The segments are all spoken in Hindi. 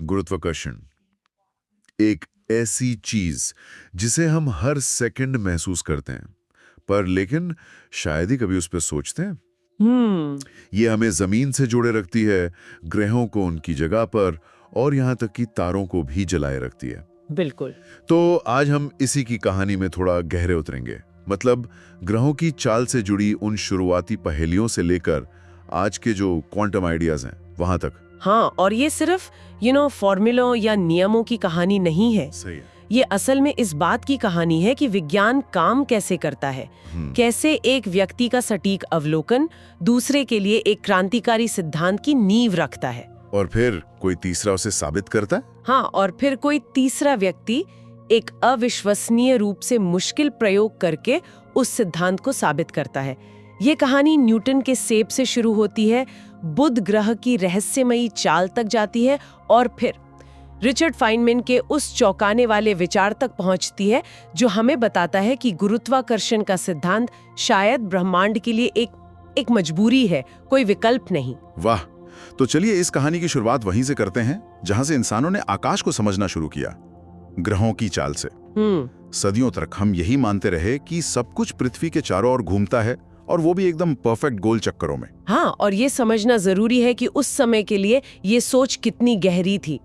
गुरुत्वाकर्षण एक ऐसी चीज जिसे हम हर सेकंड महसूस करते हैं, पर लेकिन शायद ही कभी उस पर सोचते हैं। ये हमें जमीन से जोड़े रखती है, ग्रहों को उनकी जगह पर और यहाँ तक कि तारों को भी जलाए रखती है। बिल्कुल। तो आज हम इसी की कहानी में थोड़ा गहरे उतरेंगे, मतलब ग्रहों की चाल से जुड़ी उन शुरुआती पहेलियों से लेकर आज के जो क्वांटम आइडियाज हैं वहां तक। हाँ, और ये सिर्फ फॉर्मूलों या नियमों की कहानी नहीं है। सही है। ये असल में इस बात की कहानी है कि विज्ञान काम कैसे करता है, कैसे एक व्यक्ति का सटीक अवलोकन दूसरे के लिए एक क्रांतिकारी सिद्धांत की नींव रखता है। और फिर कोई तीसरा उसे साबित करता है। हाँ, और फिर कोई तीसरा व्यक्ति एक अविश्वसनीय रूप से मुश्किल प्रयोग करके उस सिद्धांत को साबित करता है। ये कहानी न्यूटन के सेब से शुरू होती है, बुध ग्रह की रहस्यमयी चाल तक जाती है और फिर रिचर्ड फाइनमैन के उस चौंकाने वाले विचार तक पहुंचती है जो हमें बताता है कि गुरुत्वाकर्षण का सिद्धांत शायद ब्रह्मांड के लिए एक मजबूरी है, कोई विकल्प नहीं। वाह! तो चलिए इस कहानी की शुरुआत वहीं से करते हैं जहां से इंसानों ने आकाश को समझना शुरू किया, ग्रहों की चाल से। सदियों तक हम यही मानते रहे कि सब कुछ पृथ्वी के चारों ओर घूमता है, और वो भी एकदम परफेक्ट गोल चक्करों में। हाँ, और ये समझना जरूरी है कि उस समय के लिए ये सोच कितनी गहरी थी।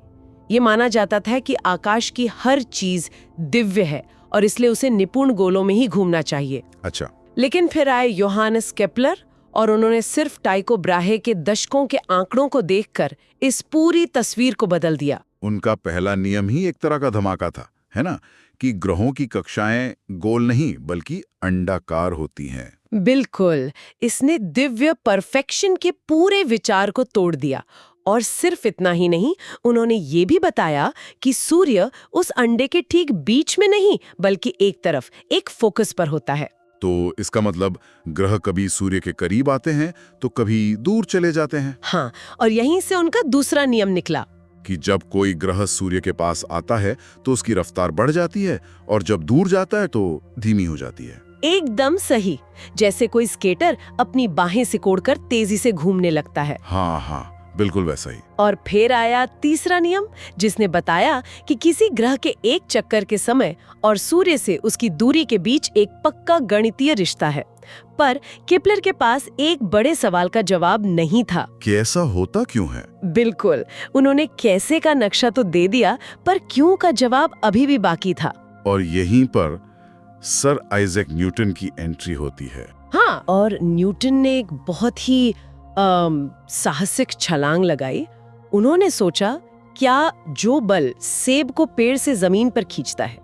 ये माना जाता था कि आकाश की हर चीज दिव्य है और इसलिए उसे निपुण गोलों में ही घूमना चाहिए। अच्छा। लेकिन फिर आए योहानस केपलर और उन्होंने सिर्फ टाइको ब्राहे के दशकों के आंकड़ों को देखकर इस पूरी तस्वीर को बदल दिया। उनका पहला नियम ही एक तरह का धमाका था, है ना, कि ग्रहों की कक्षाएं गोल नहीं बल्कि अंडाकार होती हैं। बिल्कुल, इसने दिव्य परफेक्शन के पूरे विचार को तोड़ दिया। और सिर्फ इतना ही नहीं, उन्होंने ये भी बताया कि सूर्य उस अंडे के ठीक बीच में नहीं बल्कि एक तरफ, एक फोकस पर होता है। तो इसका मतलब ग्रह कभी सूर्य के करीब आते हैं तो कभी दूर चले जाते हैं। हाँ, और यहीं से उनका दूसरा नियम निकला कि जब कोई ग्रह सूर्य के पास आता है तो उसकी रफ्तार बढ़ जाती है और जब दूर जाता है तो धीमी हो जाती है। एकदम सही, जैसे कोई स्केटर अपनी बाहें सिकोड़कर तेजी से घूमने लगता है। हाँ, बिल्कुल वैसा ही। और फिर आया तीसरा नियम, जिसने बताया कि किसी ग्रह के एक चक्कर के समय और सूर्य से उसकी दूरी के बीच एक पक्का गणितीय रिश्ता है। पर केपलर के पास एक बड़े सवाल का जवाब नहीं था कि ऐसा होता क्यों है। बिल्कुल, उन्होंने कैसे का नक्शा तो दे दिया, पर क्यों का जवाब अभी भी बाकी था। और यहीं पर सर आइजैक न्यूटन की एंट्री होती है। हाँ, और न्यूटन ने एक बहुत ही साहसिक छलांग लगाई। उन्होंने सोचा, क्या जो बल सेब को पेड़ से जमीन पर खींचता है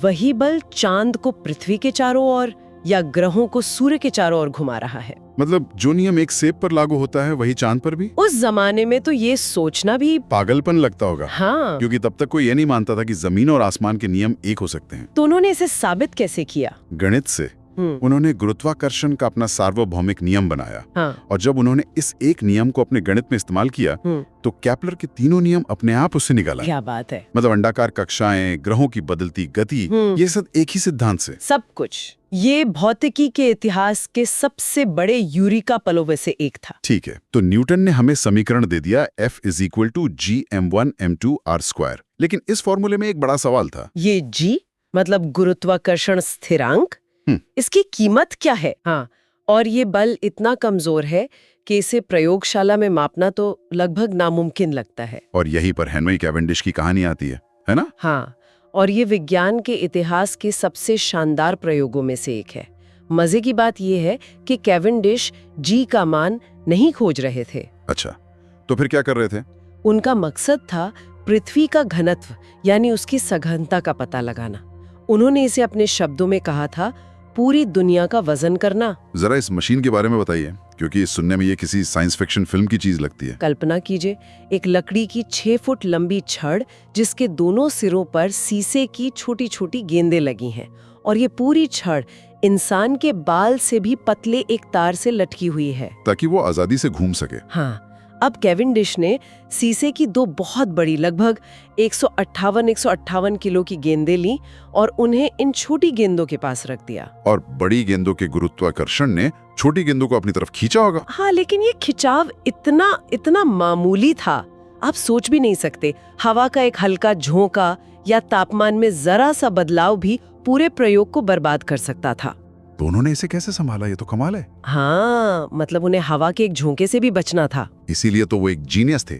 वही बल चांद को पृथ्वी के चारों ओर या ग्रहों को सूर्य के चारों ओर घुमा रहा है? मतलब जो नियम एक सेब पर लागू होता है वही चांद पर भी? उस जमाने में तो ये सोचना भी पागलपन लगता होगा। हाँ, क्योंकि तब तक कोई ये नहीं मानता था कि जमीन और आसमान के नियम एक हो सकते हैं। तो उन्होंने इसे साबित कैसे किया? गणित से। उन्होंने गुरुत्वाकर्षण का अपना सार्वभौमिक नियम बनाया। हाँ। और जब उन्होंने इस एक नियम को अपने गणित में इस्तेमाल किया तो केपलर के तीनों नियम अपने आप उससे निकला। क्या बात है। मतलब अंडाकार कक्षाएं, ग्रहों की बदलती गति, ये सब एक ही सिद्धांत से। सब कुछ। ये भौतिकी के इतिहास के सबसे बड़े यूरिका पलों में से एक था। ठीक है, तो न्यूटन ने हमें समीकरण दे दिया F = gm1m2r²। लेकिन इस फॉर्मूले में एक बड़ा सवाल था। ये G मतलब गुरुत्वाकर्षण स्थिरांक, इसकी कीमत क्या है? हाँ, और ये बल इतना कमजोर है कि इसे प्रयोगशाला में मापना तो लगभग नामुमकिन लगता है। और यहीं पर हेनरी कैवेंडिश की कहानी आती है ना? हाँ, और ये विज्ञान के इतिहास के सबसे शानदार प्रयोगों में से एक है। मजे की बात यह है कि कैवेंडिश G का मान नहीं खोज रहे थे। अच्छा, तो फिर क्या कर रहे थे? उनका मकसद था पृथ्वी का घनत्व यानी उसकी सघनता का पता लगाना। उन्होंने इसे अपने शब्दों में कहा था, पूरी दुनिया का वजन करना। जरा इस मशीन के बारे में बताइए, क्योंकि सुनने में ये किसी साइंस फिक्शन फिल्म की चीज लगती है। कल्पना कीजिए, एक लकड़ी की 6 फुट लंबी छड़ जिसके दोनों सिरों पर शीशे की छोटी छोटी गेंदें लगी हैं, और ये पूरी छड़ इंसान के बाल से भी पतले एक तार से लटकी हुई है ताकि वो आजादी से घूम सके। हाँ, अब कैवेंडिश ने शीशे की 2 बहुत बड़ी लगभग 158 किलो की गेंदें ली और उन्हें इन छोटी गेंदों के पास रख दिया। और बड़ी गेंदों के गुरुत्वाकर्षण ने छोटी गेंदों को अपनी तरफ खींचा होगा। हाँ, लेकिन ये खिंचाव इतना मामूली था, आप सोच भी नहीं सकते, हवा का एक हल्का झोंका या तापमान में जरा सा बदलाव भी पूरे प्रयोग को बर्बाद कर सकता था। तो उन्होंने इसे कैसे संभाला? ये तो कमाल है। हाँ, मतलब उन्हें हवा के एक झोंके से भी बचना था। इसीलिए तो वो एक जीनियस थे।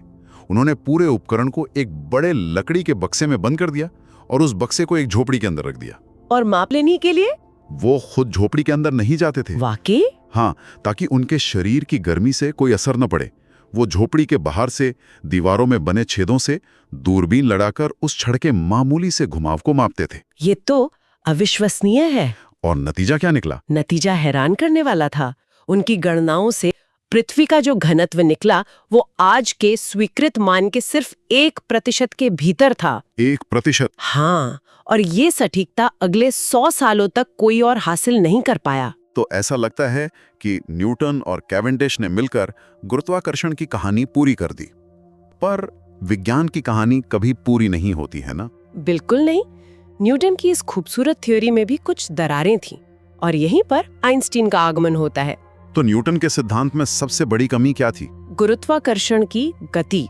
उन्होंने पूरे उपकरण को एक बड़े लकड़ी के बक्से में बंद कर दिया और उस बक्से को एक झोपड़ी के अंदर रख दिया। और माप लेने के लिए वो खुद झोपड़ी के अंदर नहीं जाते थे। वाकई? हाँ, ताकि उनके शरीर की गर्मी से कोई असर न पड़े। वो झोपड़ी के बाहर से दीवारों में बने छेदों से दूरबीन लड़ाकर उस छड़ के मामूली से घुमाव को मापते थे। ये तो अविश्वसनीय है। और नतीजा क्या निकला? नतीजा हैरान करने वाला था। उनकी गणनाओं से पृथ्वी का जो घनत्व निकला वो आज के स्वीकृत मान के सिर्फ 1% के भीतर था। 1%? हाँ, और ये सटीकता अगले 100 सालों तक कोई और हासिल नहीं कर पाया। तो ऐसा लगता है कि न्यूटन और कैवेंडिश ने मिलकर गुरुत्वाकर्षण की कहानी पूरी कर दी। पर विज्ञान की कहानी कभी पूरी नहीं होती है ना? बिल्कुल नहीं। न्यूटन की इस खूबसूरत थ्योरी में भी कुछ दरारें थीं, और यहीं पर आइंस्टीन का आगमन होता है। तो न्यूटन के सिद्धांत में सबसे बड़ी कमी क्या थी? गुरुत्वाकर्षण की गति।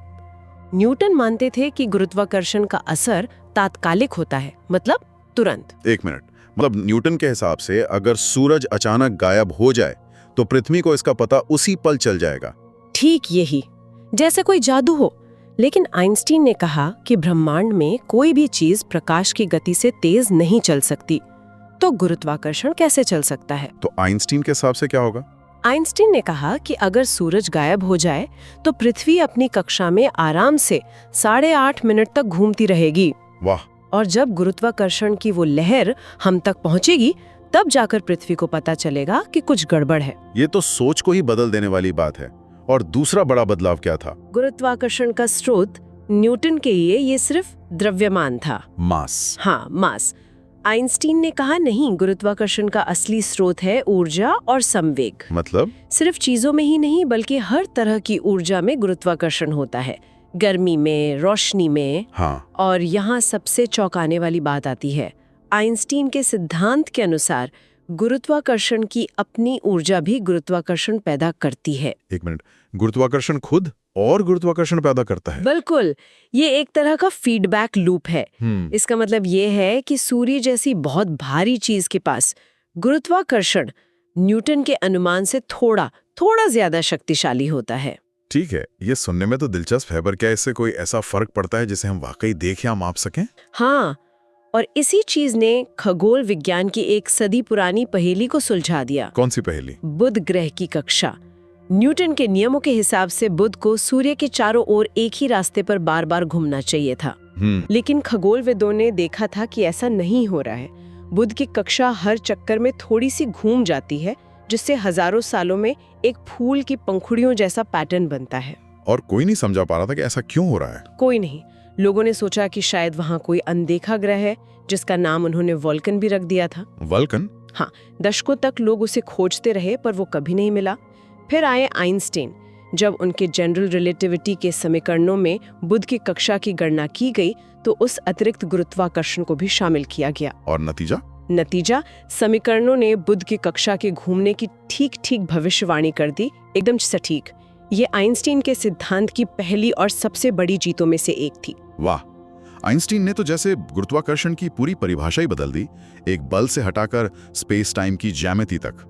न्यूटन मानते थे कि गुरुत्वाकर्षण का असर तात्कालिक होता है, मतलब तुरंत। एक मिनट, मतलब न्यूटन के हिसाब से अगर सूरज अचानक गायब हो जाए तो पृथ्वी को इसका पता उसी पल चल जाएगा। ठीक यही, जैसे कोई जादू हो। लेकिन आइंस्टीन ने कहा कि ब्रह्मांड में कोई भी चीज प्रकाश की गति से तेज नहीं चल सकती, तो गुरुत्वाकर्षण कैसे चल सकता है? तो आइंस्टीन के हिसाब से क्या होगा? आइंस्टीन ने कहा कि अगर सूरज गायब हो जाए तो पृथ्वी अपनी कक्षा में आराम से 8.5 मिनट तक घूमती रहेगी। वाह! और जब गुरुत्वाकर्षण की वो लहर हम तक पहुंचेगी, तब जाकर पृथ्वी को पता चलेगा कि कुछ गड़बड़ है। ये तो सोच को ही बदल देने वाली बात है। और दूसरा बड़ा बदलाव क्या था? गुरुत्वाकर्षण का स्रोत न्यूटन के लिए ये सिर्फ द्रव्यमान था। मास। हाँ, मास। आइंस्टीन ने कहा नहीं, गुरुत्वाकर्षण का असली स्रोत है ऊर्जा और संवेग। मतलब? सिर्फ चीजों में ही नहीं, बल्कि हर तरह की ऊर्जा में गुरुत्वाकर्षण होता है। गर्मी में, रोशनी में। हाँ। और यहाँ सबसे चौंकाने वाली बात आती है। आइंस्टीन के सिद्धांत के अनुसार गुरुत्वाकर्षण की अपनी ऊर्जा भी गुरुत्वाकर्षण पैदा करती है। एक मिनट, गुरुत्वाकर्षण खुद और गुरुत्वाकर्षण पैदा करता है? बिल्कुल, ये एक तरह का फीडबैक लूप है। इसका मतलब ये है कि सूर्य जैसी बहुत भारी चीज के पास गुरुत्वाकर्षण न्यूटन के अनुमान से थोड़ा ज्यादा शक्तिशाली होता है। ठीक है, ये सुनने में तो दिलचस्प है, पर क्या इससे कोई ऐसा फर्क पड़ता है जिसे हम वाकई देख या माप सकें? हाँ, और इसी चीज ने खगोल विज्ञान की एक सदी पुरानी पहेली को सुलझा दिया। कौन सी पहेली? बुध ग्रह की कक्षा। न्यूटन के नियमों के हिसाब से बुध को सूर्य के चारों ओर एक ही रास्ते पर बार बार घूमना चाहिए था। लेकिन खगोलविदों ने देखा था कि ऐसा नहीं हो रहा है। बुध की कक्षा हर चक्कर में थोड़ी सी घूम जाती है, जिससे हजारों सालों में एक फूल की पंखुड़ियों जैसा पैटर्न बनता है। और कोई नहीं समझा पा रहा था कि ऐसा क्यों हो रहा है। कोई नहीं। लोगों ने सोचा कि शायद वहाँ कोई अनदेखा ग्रह है, जिसका नाम उन्होंने वल्कन भी रख दिया था। वल्कन? हाँ, दशकों तक लोग उसे खोजते रहे, पर वो कभी नहीं मिला। फिर आए आइंस्टीन। जब उनके जनरल रिलेटिविटी के समीकरणों में बुध की कक्षा की गणना की गई, तो उस अतिरिक्त गुरुत्वाकर्षण को भी शामिल किया गया। और नतीजा? समीकरणों ने बुध की कक्षा के घूमने की ठीक भविष्यवाणी कर दी, एकदम सटीक। ये आइंस्टीन के सिद्धांत की पहली और सबसे बड़ी जीतों में से एक थी। वाह! आइंस्टीन ने तो जैसे गुरुत्वाकर्षण की पूरी परिभाषा ही बदल दी, एक बल से हटाकर स्पेस टाइम की ज्यामिति तक।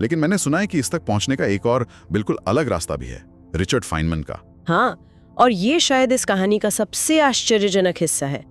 लेकिन मैंने सुना है कि इस तक पहुंचने का एक और बिल्कुल अलग रास्ता भी है, रिचर्ड फाइनमैन का। हाँ, और ये शायद इस कहानी का सबसे आश्चर्यजनक हिस्सा है।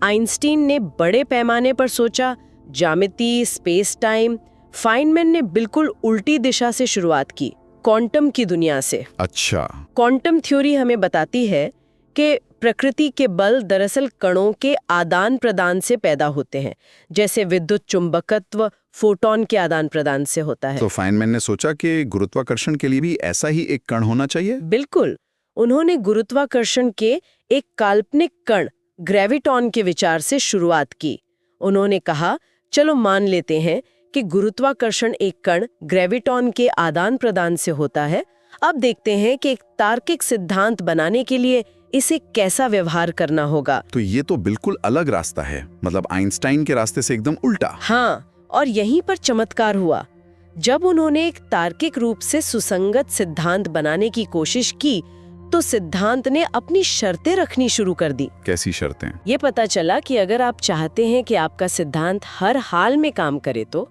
आइंस्टीन ने बड़े पैमाने पर सोचा, ज्यामिति, स्पेस टाइम। फाइनमैन ने बिल्कुल उल्टी दिशा से शुरुआत की, क्वांटम की दुनिया से। अच्छा। क्वांटम थ्योरी हमें बताती है कि प्रकृति के बल दरअसल कणों के आदान प्रदान से पैदा होते हैं, जैसे विद्युत चुंबकत्व फोटॉन के आदान प्रदान से होता है। तो फाइनमैन ने सोचा कि गुरुत्वाकर्षण के लिए भी ऐसा ही एक कण होना चाहिए? बिल्कुल। उन्होंने गुरुत्वाकर्षण के एक काल्पनिक कण ग्रेविटॉन के विचार से शुरुआत की। उन्होंने कहा, चलो मान लेते हैं कि गुरुत्वाकर्षण एक कण ग्रेविटॉन के आदान प्रदान से होता है। अब देखते हैं कि एक तार्किक सिद्धांत बनाने के लिए इसे कैसा व्यवहार करना होगा। तो ये तो बिल्कुल अलग रास्ता है, मतलब आइंस्टाइन के रास्ते से एकदम उल्टा। हाँ, और यहीं पर चमत्कार हुआ। जब उन्होंने एक तार्किक रूप से सुसंगत सिद्धांत बनाने की कोशिश की, तो सिद्धांत ने अपनी शर्तें रखनी शुरू कर दी। कैसी शर्तें? ये पता चला कि अगर आप चाहते हैं कि आपका सिद्धांत हर हाल में काम करे तो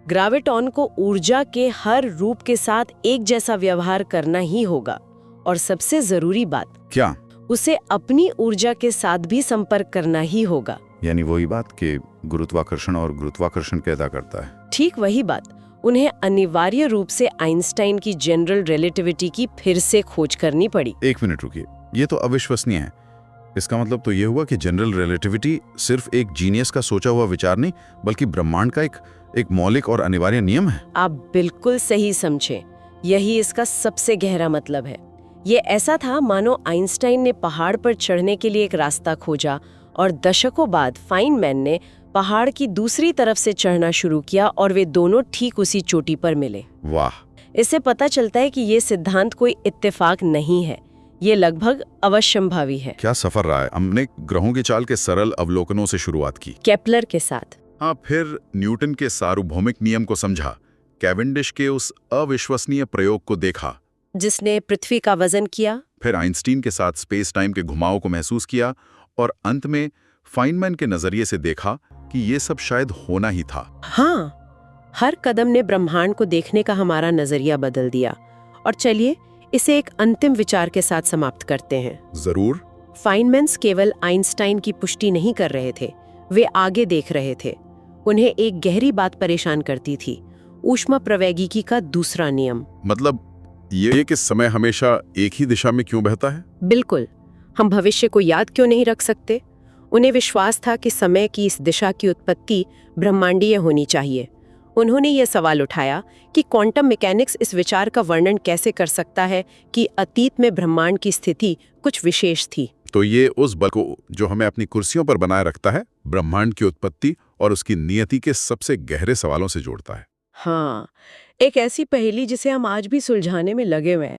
ग्रेविटॉन को ऊर्जा के हर रूप के साथ एक जैसा व्यवहार करना ही होगा। और सबसे जरूरी बात, क्या? उसे अपनी ऊर्जा के साथ भी संपर्क करना ही होगा। यानी वही बात कि गुरुत्वाकर्षण और गुरुत्वाकर्षण पैदा करता है। ठीक वही बात। उन्हें अनिवार्य रूप से आइंस्टाइन की जनरल रिलेटिविटी की फिर से खोज करनी पड़ी। एक मिनट रुकिए, ये तो अविश्वसनीय है। इसका मतलब तो ये हुआ कि जनरल रिलेटिविटी सिर्फ एक जीनियस का सोचा हुआ विचार नहीं, बल्कि ब्रह्मांड का एक मौलिक और अनिवार्य नियम है। आप बिल्कुल सही समझे। यही इसका सबसे गहरा मतलब है। ये ऐसा था मानो आइंस्टाइन ने पहाड़ पर चढ़ने के लिए एक रास्ता खोजा और दशकों बाद फाइनमैन ने पहाड़ की दूसरी तरफ से चढ़ना शुरू किया और वे दोनों ठीक उसी चोटी पर मिले। वाह! इससे पता चलता है कि ये सिद्धांत कोई इत्तेफाक नहीं है, ये लगभग अवश्यंभावी है। क्या सफर रहा है। हमने ग्रहों की चाल के सरल अवलोकनों से शुरुआत की, केपलर के साथ। हाँ, फिर न्यूटन के सार्वभौमिक नियम को समझा, कैवेंडिश के उस अविश्वसनीय प्रयोग को देखा जिसने पृथ्वी का वजन किया, फिर आइंस्टीन के साथ स्पेस टाइम के घुमाव को महसूस किया, और अंत में फाइनमैन के नजरिए से देखा कि ये सब शायद होना ही था। हाँ, हर कदम ने ब्रह्मांड को देखने का हमारा नजरिया बदल दिया। और चलिए इसे एक अंतिम विचार के साथ समाप्त करते हैं। जरूर। फाइनमैन केवल आइंस्टाइन की पुष्टि नहीं कर रहे थे, वे आगे देख रहे थे। उन्हें एक गहरी बात परेशान करती थी, ऊष्मा प्रवैगिकी का दूसरा नियम। मतलब ये कि समय हमेशा एक ही दिशा में क्यों बहता है? बिल्कुल। हम भविष्य को याद क्यों नहीं रख सकते? उन्हें विश्वास था कि समय की इस दिशा की उत्पत्ति ब्रह्मांडीय होनी चाहिए। उन्होंने ये सवाल उठाया कि क्वांटम मैकेनिक्स इस विचार का वर्णन कैसे कर सकता है कि अतीत में ब्रह्मांड की स्थिति कुछ विशेष थी। तो ये उस बल को जो हमें अपनी कुर्सियों पर बनाए रखता है, ब्रह्मांड की उत्पत्ति और उसकी नियति के सबसे गहरे सवालों से जोड़ता है। हाँ, एक ऐसी पहेली जिसे हम आज भी सुलझाने में लगे हुए हैं।